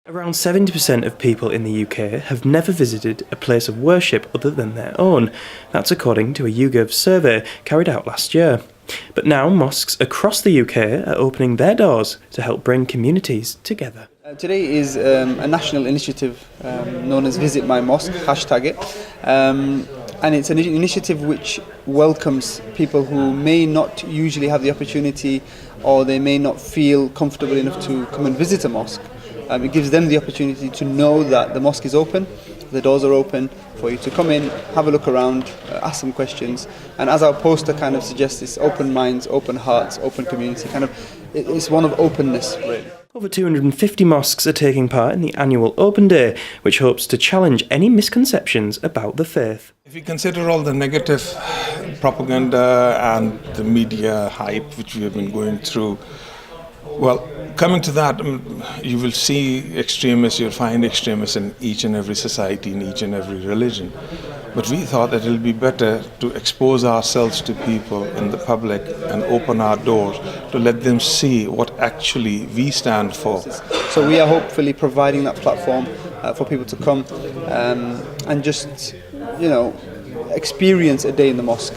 Around 70% of people in the UK have never visited a place of worship other than their own. That's according to a YouGov survey carried out last year. But now mosques across the UK are opening their doors to help bring communities together. Today is a national initiative known as Visit My Mosque, hashtag it. And it's an initiative which welcomes people who may not usually have the opportunity, or they may not feel comfortable enough to come and visit a mosque. It gives them the opportunity to know that the mosque is open, the doors are open for you to come in, have a look around, ask some questions. And as our poster kind of suggests, it's open minds, open hearts, open community. It's one of openness, really. Over 250 mosques are taking part in the annual Open Day, which hopes to challenge any misconceptions about the faith. If you consider all the negative propaganda and the media hype which we have been going through, well, coming to that, you will see extremists, you'll find extremists in each and every society, in each and every religion. But we thought that it will be better to expose ourselves to people in the public and open our doors to let them see what actually we stand for. So we are hopefully providing that platform for people to come and just, experience a day in the mosque.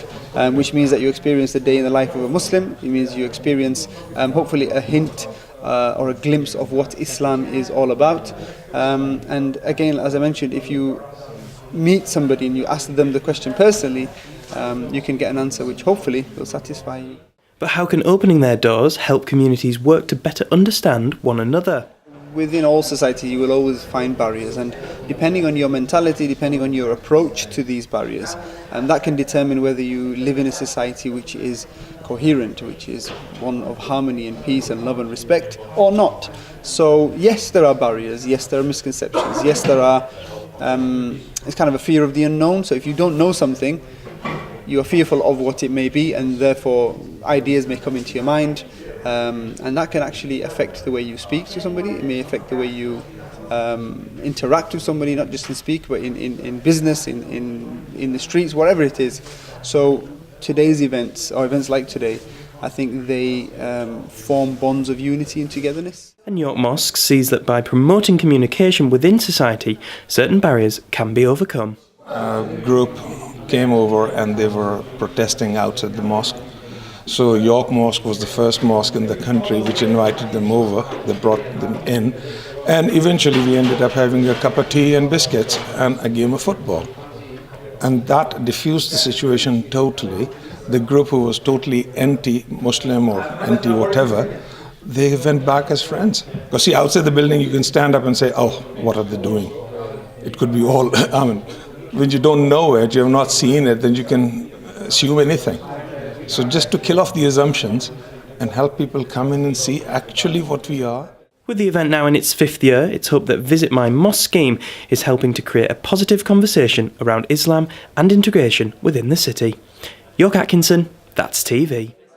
Which means that you experience the day in the life of a Muslim. It means you experience hopefully a hint or a glimpse of what Islam is all about. And again, as I mentioned, if you meet somebody and you ask them the question personally, you can get an answer which hopefully will satisfy you. But how can opening their doors help communities work to better understand one another? Within all society, you will always find barriers, and depending on your mentality, depending on your approach to these barriers, that can determine whether you live in a society which is coherent, which is one of harmony and peace and love and respect, or not. So yes, there are barriers, yes, there are misconceptions, yes, there are, it's kind of a fear of the unknown. So if you don't know something, you are fearful of what it may be, and therefore ideas may come into your mind. And that can actually affect the way you speak to somebody. It may affect the way you interact with somebody, not just in speak, but in business, in the streets, whatever it is. So today's events, or events like today, I think they form bonds of unity and togetherness. And York Mosque sees that by promoting communication within society, certain barriers can be overcome. A group came over and they were protesting outside the mosque. So York Mosque was the first mosque in the country which invited them over. They brought them in, and eventually we ended up having a cup of tea and biscuits and a game of football. And that diffused the situation totally. The group who was totally anti-Muslim or anti-whatever, they went back as friends. Because see, outside the building you can stand up and say, oh, what are they doing? It could be all, when you don't know it, you have not seen it, then you can assume anything. So just to kill off the assumptions and help people come in and see actually what we are. With the event now in its 5th year, it's hoped that Visit My Mosque scheme is helping to create a positive conversation around Islam and integration within the city. York Atkinson, That's TV.